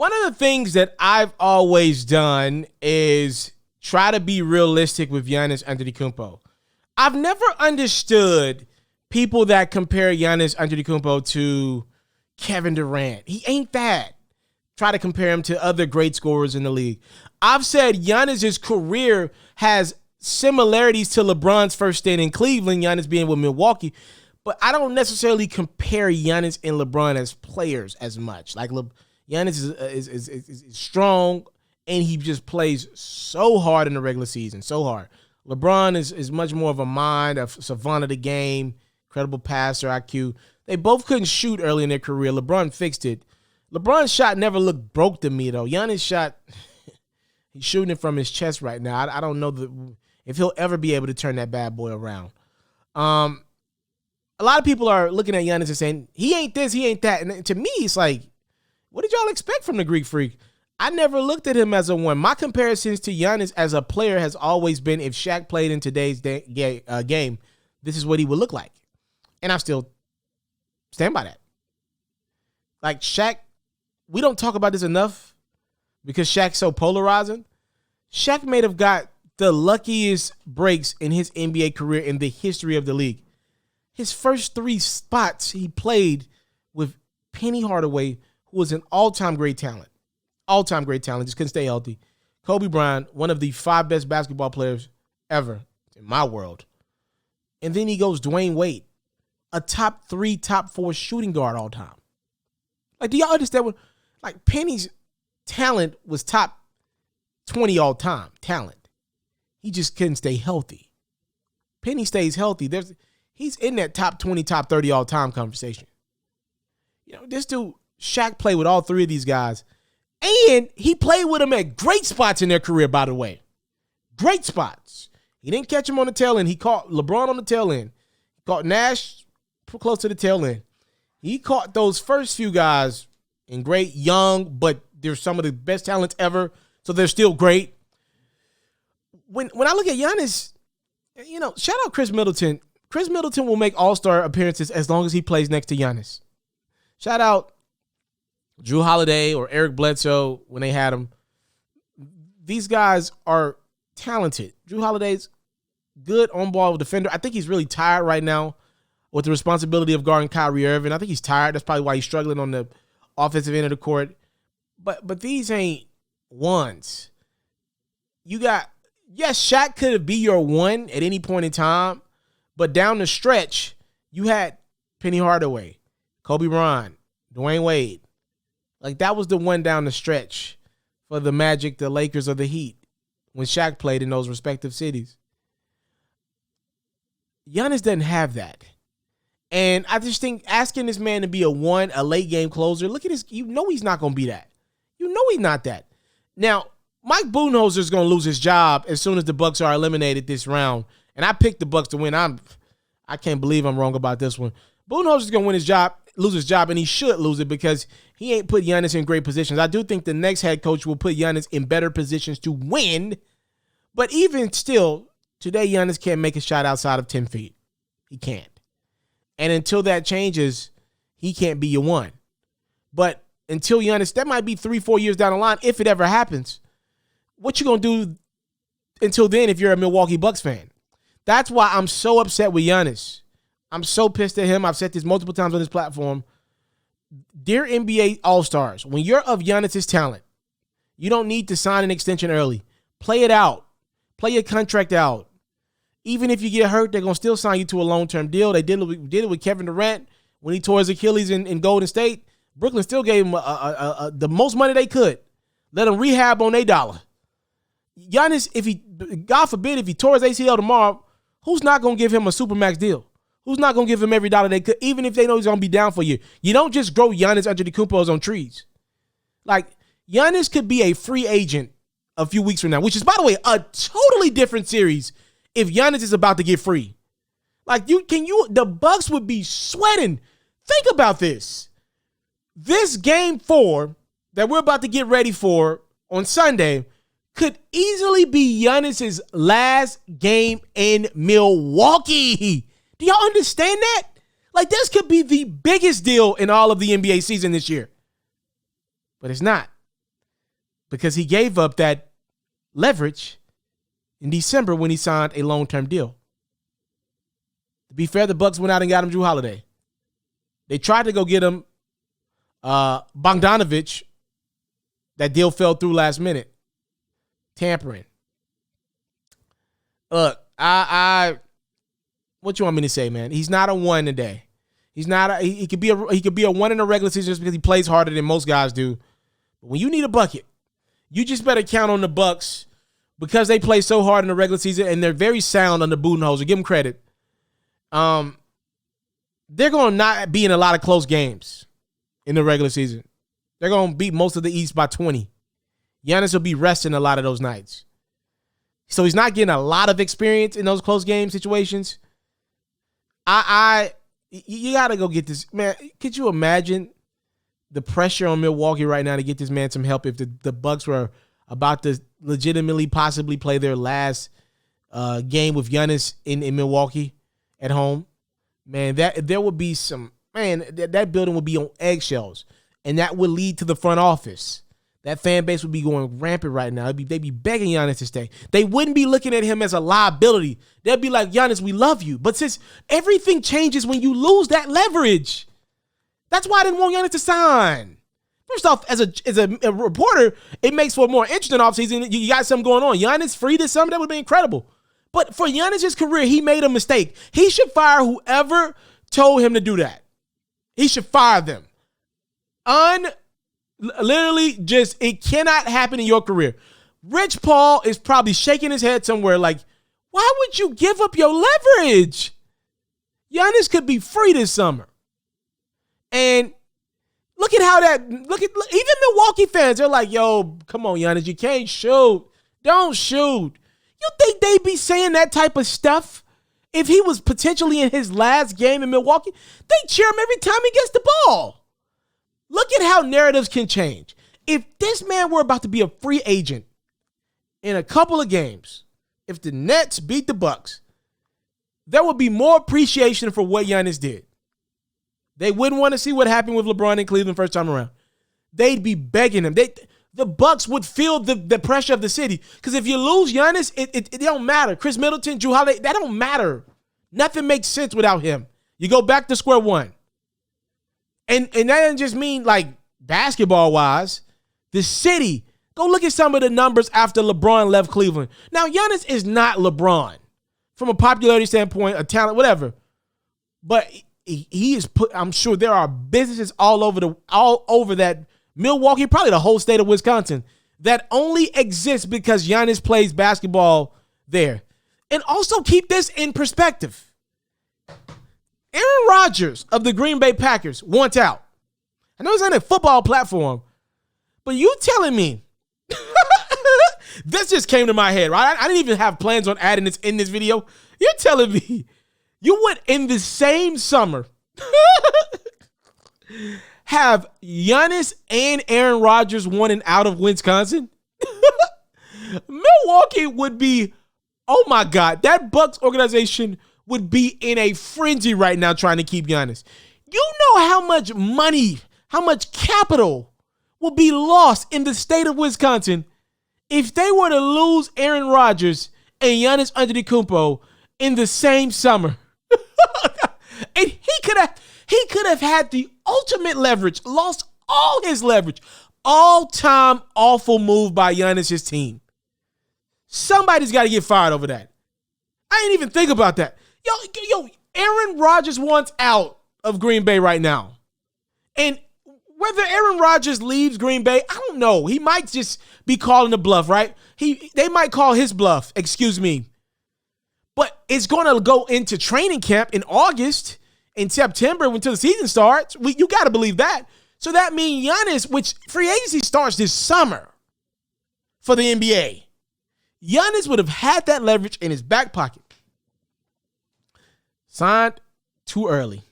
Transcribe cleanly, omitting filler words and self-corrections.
one of the things that I've always done is try to be realistic with Giannis Antetokounmpo. I've never understood people that compare Giannis Antetokounmpo to Kevin Durant. He ain't that. Try to compare him to other great scorers in the league. I've said Giannis's career has similarities to LeBron's first stint in Cleveland, Giannis being with Milwaukee, but I don't necessarily compare Giannis and LeBron as players as much. Like Giannis is strong, and he just plays so hard in the regular season, so hard. LeBron is much more of a mind, a savant of the game, incredible passer, IQ. They both couldn't shoot early in their career. LeBron fixed it. LeBron's shot never looked broke to me, though. Giannis' shot, he's shooting it from his chest right now. I don't know if he'll ever be able to turn that bad boy around. A lot of people are looking at Giannis and saying, he ain't this, he ain't that. And to me, it's like, what did y'all expect from the Greek Freak? I never looked at him as a one. My comparisons to Giannis as a player has always been, if Shaq played in today's game, this is what he would look like. And I still stand by that. Like Shaq, we don't talk about this enough because Shaq's so polarizing. Shaq may have got the luckiest breaks in his NBA career in the history of the league. His first 3 spots he played with Penny Hardaway, who was an all-time great talent. All-time great talent, just couldn't stay healthy. Kobe Bryant, one of the 5 best basketball players ever in my world. And then he goes Dwayne Wade, a top 3, top 4 shooting guard all time. Like, do y'all understand what, like, Penny's talent was top 20 all time talent. He just couldn't stay healthy. Penny stays healthy. He's in that top 20, top 30 all time conversation. You know, this dude, Shaq played with all 3 of these guys. And he played with them at great spots in their career, by the way. Great spots. He didn't catch him on the tail end. He caught LeBron on the tail end. He caught Nash close to the tail end. He caught those first few guys in great, young, but they're some of the best talents ever, so they're still great. When I look at Giannis, you know, shout out Chris Middleton. Chris Middleton will make all-star appearances as long as he plays next to Giannis. Shout out Drew Holiday or Eric Bledsoe when they had him. These guys are talented. Drew Holiday's good on-ball defender. I think he's really tired right now with the responsibility of guarding Kyrie Irving. I think he's tired. That's probably why he's struggling on the offensive end of the court. But these ain't ones. You got, yes, Shaq could be your one at any point in time, but down the stretch, you had Penny Hardaway, Kobe Bryant, Dwayne Wade. Like, that was the one down the stretch for the Magic, the Lakers, or the Heat when Shaq played in those respective cities. Giannis doesn't have that. And I just think asking this man to be a late game closer, look at this. You know he's not going to be that. You know he's not that. Now, Mike Budenholzer is going to lose his job as soon as the Bucks are eliminated this round. And I picked the Bucks to win. I can't believe I'm wrong about this one. Budenholzer is going to lose his job, and he should lose it because he ain't put Giannis in great positions. I do think the next head coach will put Giannis in better positions to win. But even still, today Giannis can't make a shot outside of 10 feet. He can't. And until that changes, he can't be your one. But until Giannis, that might be 3-4 years down the line, if it ever happens. What you going to do until then if you're a Milwaukee Bucks fan? That's why I'm so upset with Giannis. I'm so pissed at him. I've said this multiple times on this platform. Dear NBA All-Stars, when you're of Giannis's talent, you don't need to sign an extension early. Play it out. Play your contract out. Even if you get hurt, they're going to still sign you to a long-term deal. They did it with Kevin Durant when he tore his Achilles in Golden State. Brooklyn still gave him the most money they could. Let him rehab on their dollar. Giannis, God forbid, if he tore his ACL tomorrow, who's not going to give him a Supermax deal? Who's not going to give him every dollar they could, even if they know he's going to be down for you? You don't just grow Giannis Antetokounmpo on trees. Like, Giannis could be a free agent a few weeks from now, which is, by the way, a totally different series if Giannis is about to get free. Like, the Bucks would be sweating. Think about this. This game 4 that we're about to get ready for on Sunday could easily be Giannis's last game in Milwaukee. Do y'all understand that? Like, this could be the biggest deal in all of the NBA season this year. But it's not. because he gave up that leverage in December when he signed a long-term deal. To be fair, the Bucks went out and got him Jrue Holiday. They tried to go get him Bogdanovich. That deal fell through last minute. Tampering. Look, what you want me to say, man? He's not a one today. He's not. He could be a one in the regular season just because he plays harder than most guys do. But when you need a bucket, you just better count on the Bucks because they play so hard in the regular season and they're very sound on the Budenholzer. Give them credit. They're going to not be in a lot of close games in the regular season. They're going to beat most of the East by 20. Giannis will be resting a lot of those nights. So he's not getting a lot of experience in those close game situations. You got to go get this. Man, could you imagine the pressure on Milwaukee right now to get this man some help if the Bucks were about to legitimately possibly play their last game with Giannis in Milwaukee at home? Man, there would be some, man, that building would be on eggshells, and that would lead to the front office. That fan base would be going rampant right now. They'd be begging Giannis to stay. They wouldn't be looking at him as a liability. They'd be like, Giannis, we love you. But since everything changes when you lose that leverage, that's why I didn't want Giannis to sign. First off, as a reporter, it makes for a more interesting offseason. You got something going on. Giannis free this summer, that would be incredible. But for Giannis' career, he made a mistake. He should fire whoever told him to do that. He should fire them. Literally, just it cannot happen in your career. Rich Paul is probably shaking his head somewhere like, why would you give up your leverage? Giannis could be free this summer. And look at how even Milwaukee fans, they're like, yo, come on, Giannis, you can't shoot. Don't shoot. You think they'd be saying that type of stuff if he was potentially in his last game in Milwaukee? They cheer him every time he gets the ball. Look at how narratives can change. If this man were about to be a free agent in a couple of games, if the Nets beat the Bucks, there would be more appreciation for what Giannis did. They wouldn't want to see what happened with LeBron in Cleveland first time around. They'd be begging him. The Bucks would feel the pressure of the city. Because if you lose Giannis, it don't matter. Chris Middleton, Jrue Holiday, that don't matter. Nothing makes sense without him. You go back to square one. And that doesn't just mean like basketball-wise. The city, go look at some of the numbers after LeBron left Cleveland. Now, Giannis is not LeBron from a popularity standpoint, a talent, whatever. But he is put. I'm sure there are businesses all over that Milwaukee, probably the whole state of Wisconsin, that only exists because Giannis plays basketball there. And also keep this in perspective. Aaron Rodgers of the Green Bay Packers wants out. I know it's on a football platform, but you telling me, this just came to my head, right? I didn't even have plans on adding this in this video. You're telling me you went in the same summer, have Giannis and Aaron Rodgers wanting out of Wisconsin? Milwaukee would be, oh my God, that Bucks organization would be in a frenzy right now trying to keep Giannis. You know how much money, how much capital will be lost in the state of Wisconsin if they were to lose Aaron Rodgers and Giannis Antetokounmpo in the same summer. And he could have had the ultimate leverage, lost all his leverage. All-time awful move by Giannis' team. Somebody's got to get fired over that. I didn't even think about that. Yo, Aaron Rodgers wants out of Green Bay right now. And whether Aaron Rodgers leaves Green Bay, I don't know. He might just be calling the bluff, right? They might call his bluff, excuse me. But it's going to go into training camp in August, in September, until the season starts. You got to believe that. So that means Giannis, which free agency starts this summer for the NBA, Giannis would have had that leverage in his back pocket. Signed too early.